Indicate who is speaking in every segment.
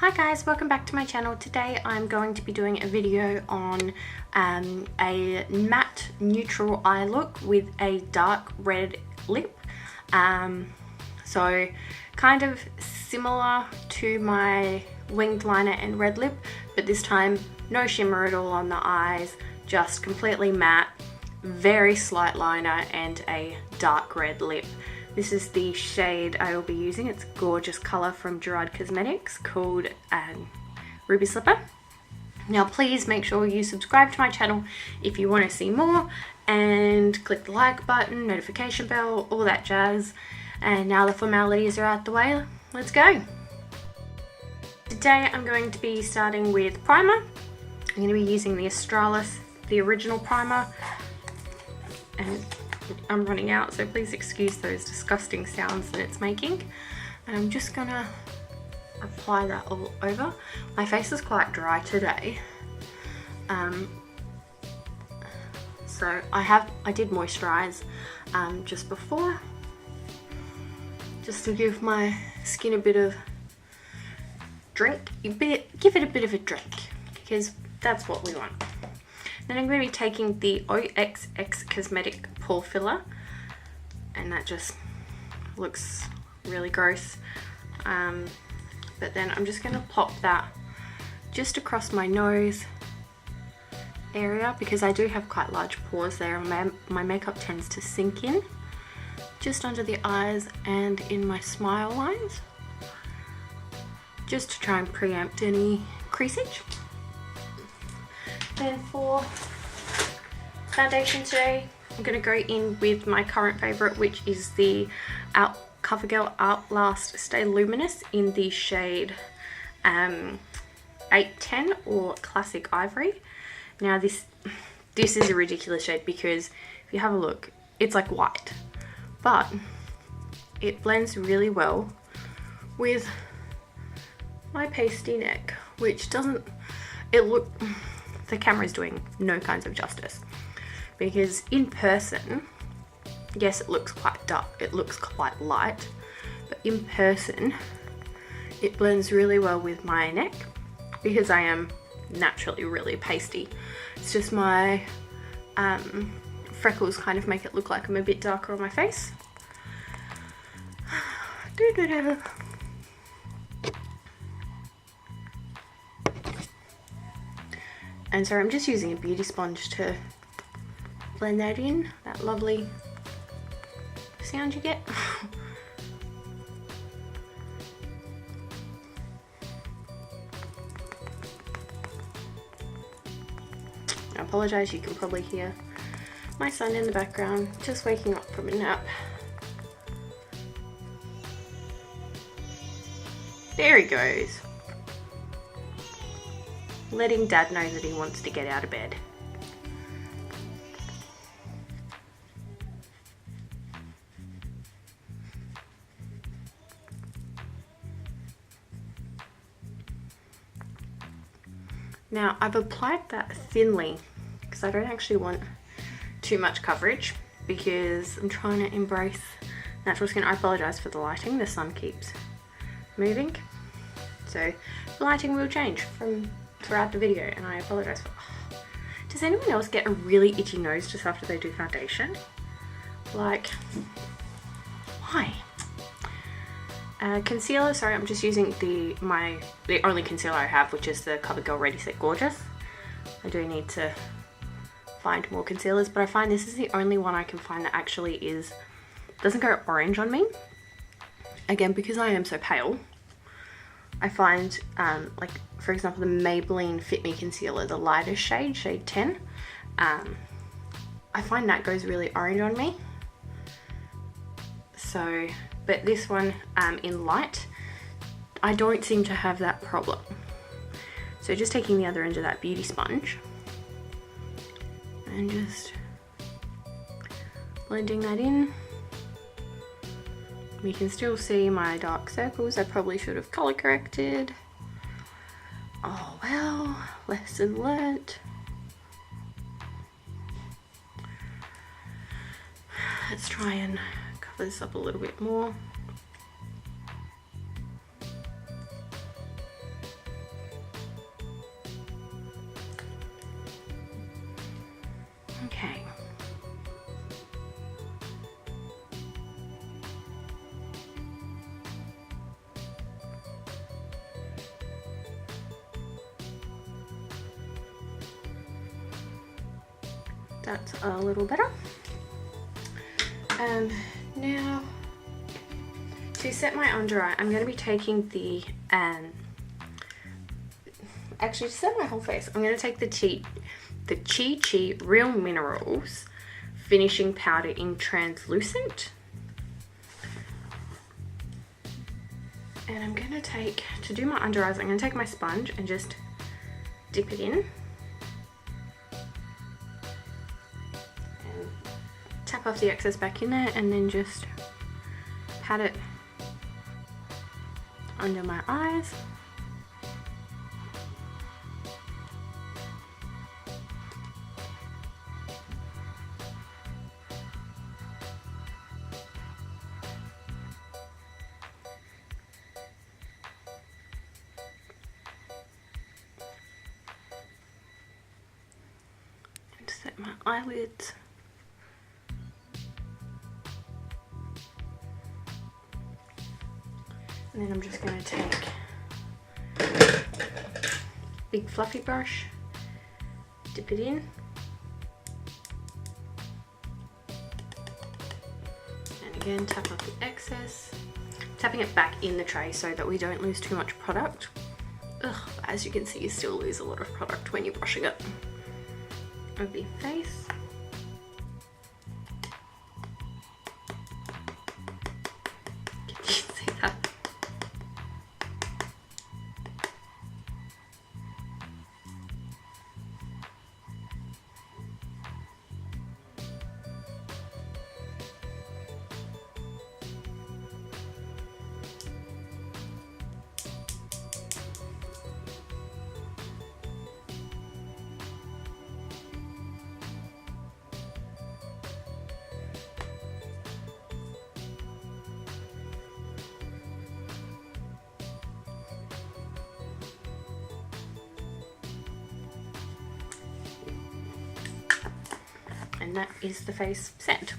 Speaker 1: Hi guys, welcome back to my channel. Today I'm going to be doing a video on a matte neutral eye look with a dark red lip. So kind of similar to my winged liner and red lip, but this time no shimmer at all on the eyes, just completely matte, very slight liner and a dark red lip. This is the shade I will be using. It's a gorgeous colour from Gerard Cosmetics called Ruby Slipper. Now please make sure you subscribe to my channel if you want to see more, and click the like button, notification bell, all that jazz. And now the formalities are out the way, let's go. Today I'm going to be starting with primer. I'm going to be using the Australis, the original primer, and I'm running out, so please excuse those disgusting sounds that it's making. And I'm just gonna apply that all over. My face is quite dry today, so I did moisturize just before, just to give my skin a bit of give it a bit of a drink, because that's what we want. Then I'm going to be taking the OXX Cosmetic Pore Filler, and that just looks really gross. But then I'm just going to plop that just across my nose area, because I do have quite large pores there, and my makeup tends to sink in just under the eyes and in my smile lines, just to try and preempt any creasage. Then for foundation today, I'm going to go in with my current favourite, which is the CoverGirl Outlast Stay Luminous in the shade 810 or Classic Ivory. Now this is a ridiculous shade, because if you have a look, it's like white, but it blends really well with my pasty neck, which doesn't, the camera is doing no kinds of justice, because in person, yes, it looks quite dark, it looks quite light, but in person it blends really well with my neck, because I am naturally really pasty. It's just my freckles kind of make it look like I'm a bit darker on my face. And so I'm just using a beauty sponge to blend that in, that lovely sound you get. I apologise, you can probably hear my son in the background, just waking up from a nap. There he goes, letting Dad know that he wants to get out of bed. Now I've applied that thinly, because I don't actually want too much coverage, because I'm trying to embrace natural skin. I apologise for the lighting, the sun keeps moving, so the lighting will change throughout the video, and I apologise for. Does anyone else get a really itchy nose just after they do foundation? Like, why? Concealer, sorry, I'm just using the only concealer I have, which is the CoverGirl Ready Set Gorgeous. I do need to find more concealers, but I find this is the only one I can find that actually doesn't go orange on me. Again, because I am so pale, I find, like, for example, the Maybelline Fit Me Concealer, the lightest shade, shade 10, I find that goes really orange on me. So, but this one in light, I don't seem to have that problem. So just taking the other end of that beauty sponge and just blending that in. We can still see my dark circles. I probably should have color corrected. Oh well, lesson learnt. Let's try and cover this up a little bit more. That's a little better. Now to set my under eye, I'm going to be taking the actually to set my whole face, I'm going to take the Chi Chi Real Minerals finishing powder in translucent, and I'm going to take, to do my under eyes, I'm going to take my sponge and just dip it in and tap off the excess back in there, and then just pat it under my eyes. And set my eyelids. And then I'm just going to take a big fluffy brush, dip it in, and again tap off the excess, tapping it back in the tray so that we don't lose too much product. Ugh, as you can see, you still lose a lot of product when you're brushing it over your face. Can you see that? And that is the face set.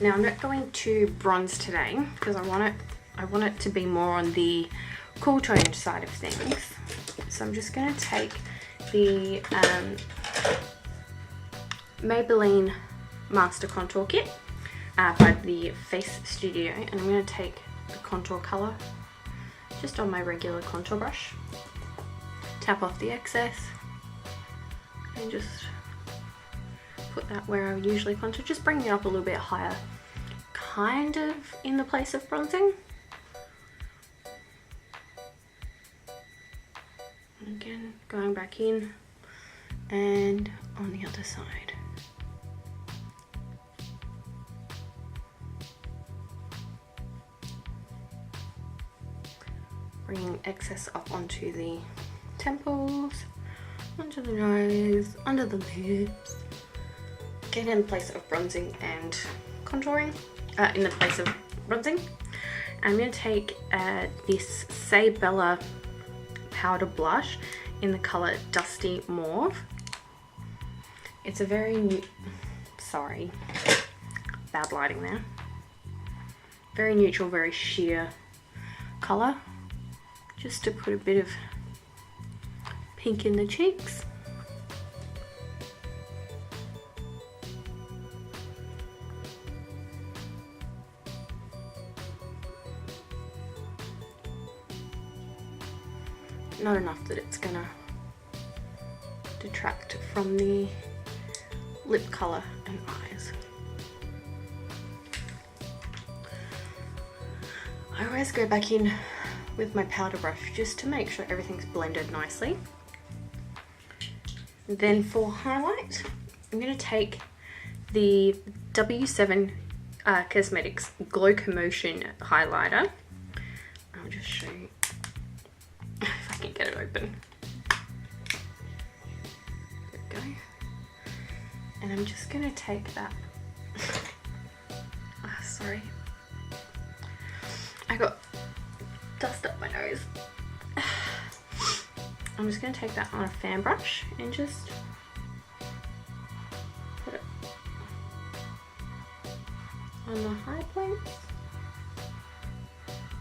Speaker 1: Now I'm not going to bronze today because I want it to be more on the cool toned side of things. So I'm just going to take the Maybelline Master Contour Kit by the Face Studio, and I'm going to take the contour colour just on my regular contour brush, tap off the excess, and just put that where I would usually contour, just bringing it up a little bit higher, kind of in the place of bronzing. And again, going back in and on the other side. Bringing excess up onto the temples, onto the nose, under the lips. Get in place of bronzing and contouring, in the place of bronzing. I'm going to take this Say Bella powder blush in the colour Dusty Mauve. It's a very new, sorry, bad lighting there. Very neutral, very sheer colour. Just to put a bit of pink in the cheeks. Not enough that it's gonna detract from the lip colour and eyes. I always go back in with my powder brush just to make sure everything's blended nicely. Then for highlight, I'm going to take the W7 Cosmetics Glow Commotion highlighter. I'll just show you if I can get it open. There we go. And I'm just going to take that. Sorry. I got dust up my nose. I'm just going to take that on a fan brush and just put it on the high points.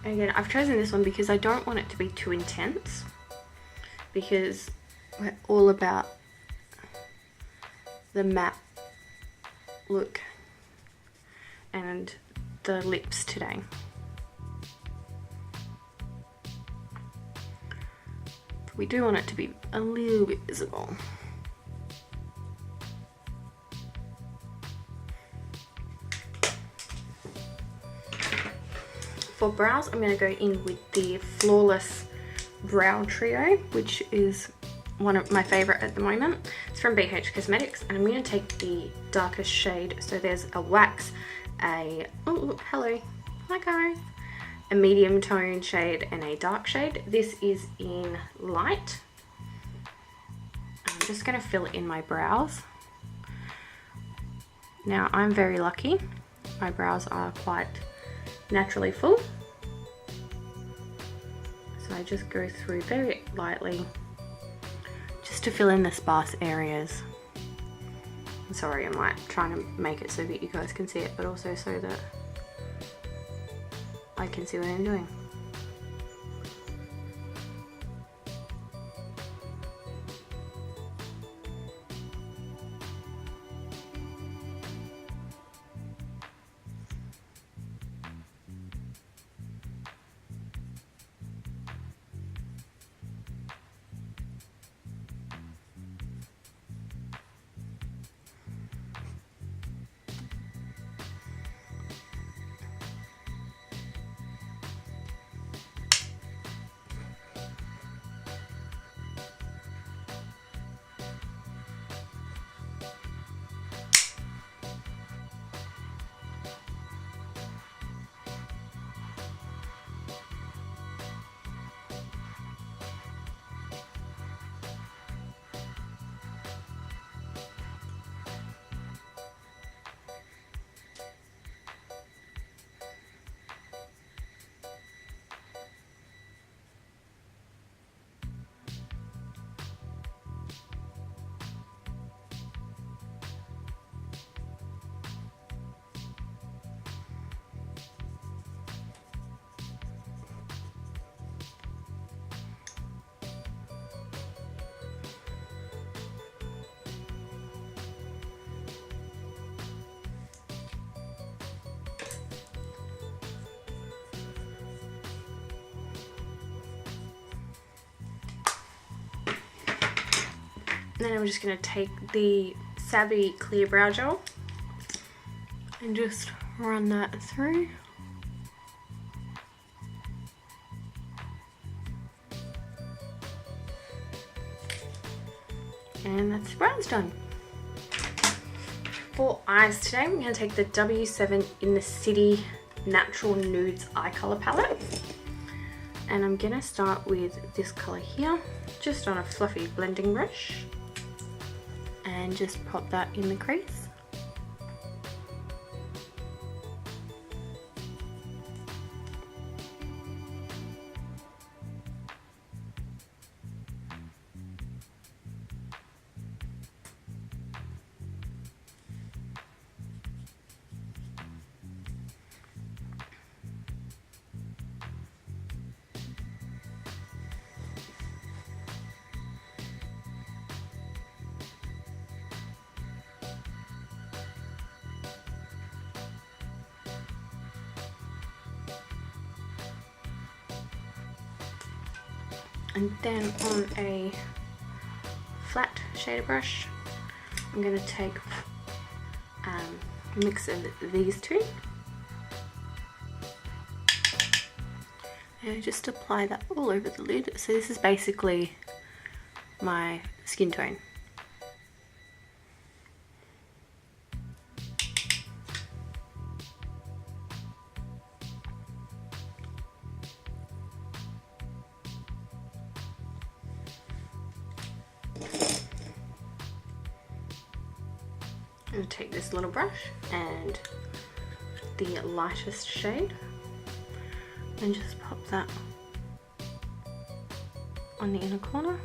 Speaker 1: Again, I've chosen this one because I don't want it to be too intense, because we're all about the matte look and the lips today. But we do want it to be a little bit visible. For brows, I'm going to go in with the Flawless Brow Trio, which is one of my favorite at the moment. It's from BH Cosmetics, and I'm going to take the darkest shade. So there's a wax, oh hello, hi guys, a medium tone shade and a dark shade. This is in light. I'm just going to fill it in my brows. Now I'm very lucky. My brows are quite naturally full, so I just go through very lightly just to fill in the sparse areas. I'm sorry, I'm like trying to make it so that you guys can see it, but also so that I can see what I'm doing. Then I'm just going to take the Savvy Clear Brow Gel and just run that through. And that's the brows done. For eyes today, I'm going to take the W7 in the City Natural Nudes Eye Colour Palette. And I'm going to start with this colour here, just on a fluffy blending brush. And just pop that in the crease. And then on a flat shader brush, I'm going to take a mix of these two and just apply that all over the lid. So this is basically my skin tone. I'm going to take this little brush and the lightest shade and just pop that on the inner corner.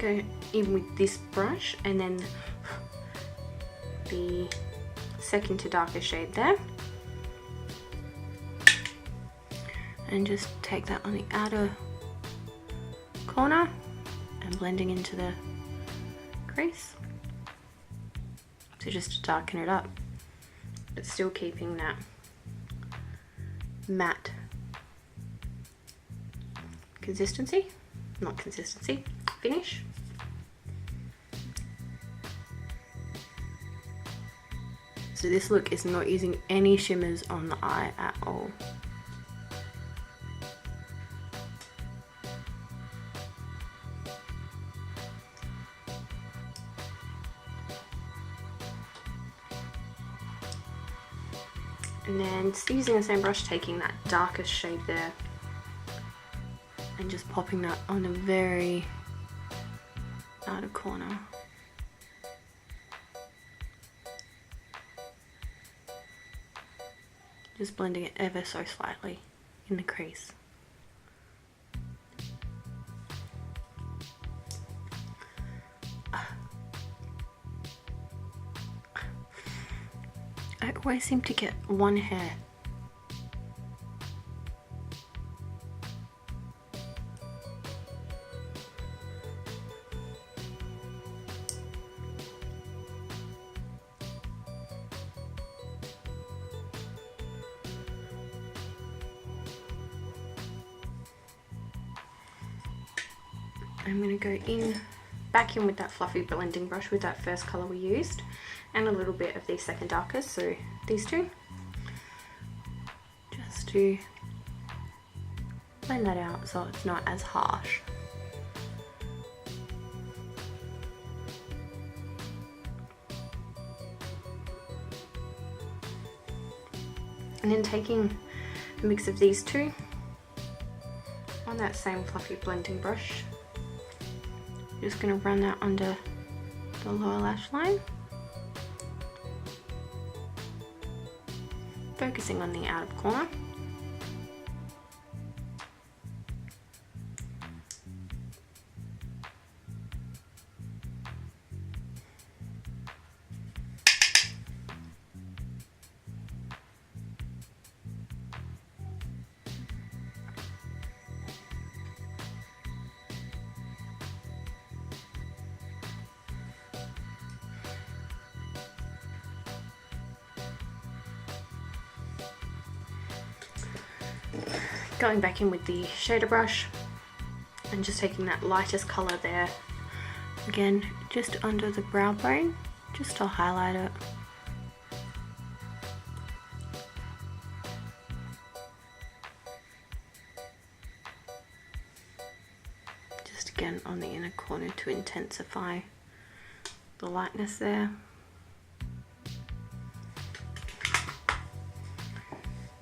Speaker 1: go in with this brush and then the second to darker shade there. And just take that on the outer corner and blending into the crease. So just to darken it up, but still keeping that matte finish. So this look is not using any shimmers on the eye at all. And then just using the same brush, taking that darkest shade there and just popping that on the very outer corner. Just blending it ever so slightly in the crease. I always seem to get one hair. I'm going to go back in with that fluffy blending brush with that first colour we used and a little bit of the second darkest, so these two, just to blend that out so it's not as harsh. And then taking a mix of these two on that same fluffy blending brush, just going to run that under the lower lash line, focusing on the outer corner. Going back in with the shader brush and just taking that lightest colour there, again just under the brow bone, just to highlight it. Just again on the inner corner to intensify the lightness there.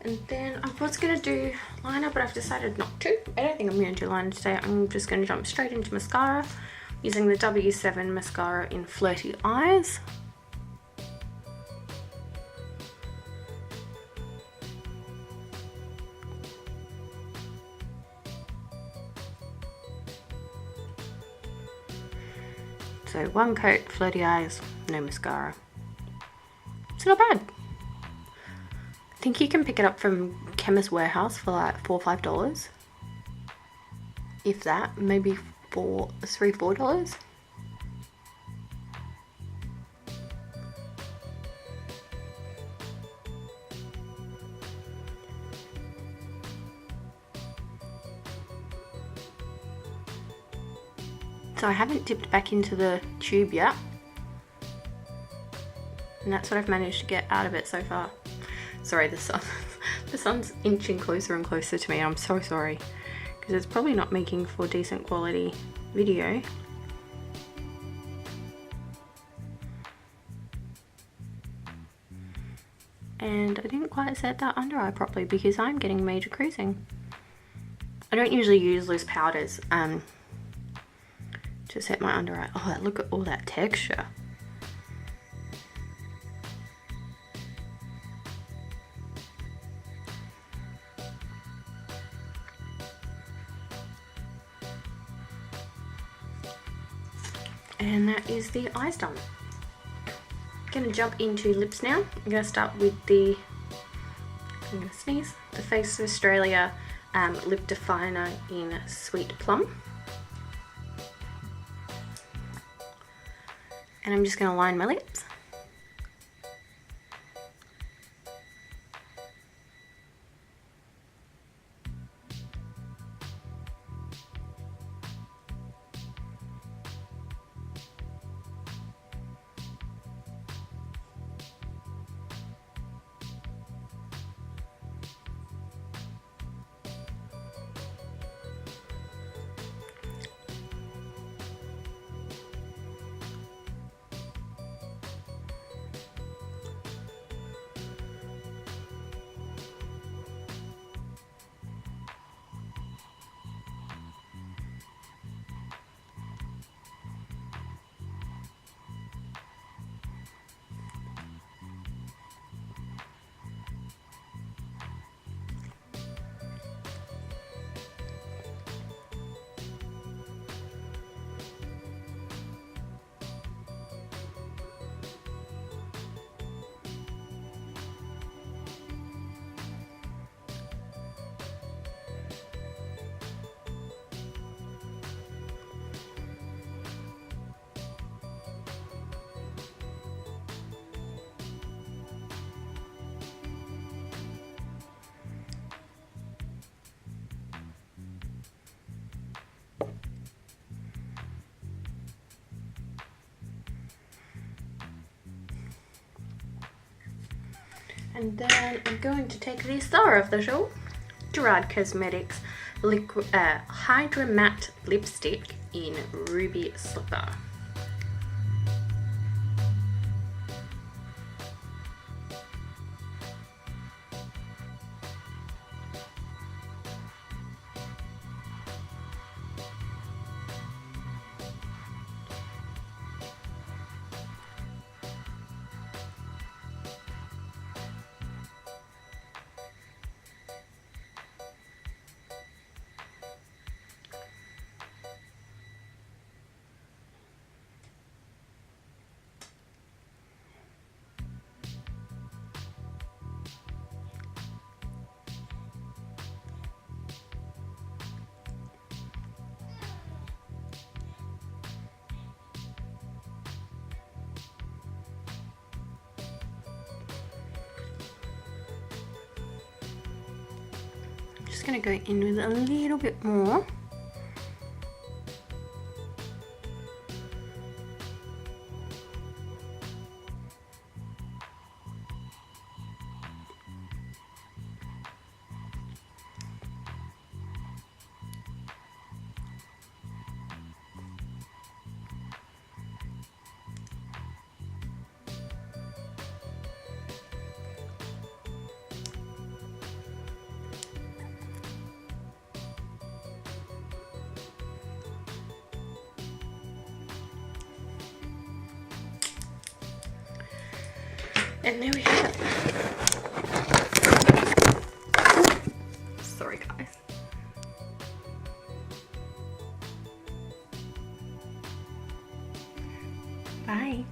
Speaker 1: And then I was going to do liner, but I've decided not to. I don't think I'm going to do liner today. I'm just going to jump straight into mascara using the W7 mascara in Flirty Eyes. So one coat, Flirty Eyes, no mascara. It's not bad. I think you can pick it up from Chemist Warehouse for like $4 or $5. If that, maybe $3 or $4. So I haven't dipped back into the tube yet. And that's what I've managed to get out of it so far. Sorry, the sun's inching closer and closer to me. I'm so sorry, because it's probably not making for decent quality video. And I didn't quite set that under eye properly because I'm getting major creasing. I don't usually use loose powders to set my under eye. Oh, look at all that texture. And that is the eyes done. I'm gonna jump into lips now. I'm gonna start with the, I'm gonna sneeze, the Face of Australia lip definer in Sweet Plum. And I'm just gonna line my lips. And then I'm going to take the star of the show, Gerard Cosmetics Hydra Matte Lipstick in Ruby Slipper. Just gonna go in with a little bit more. And there we have it. Sorry guys. Bye.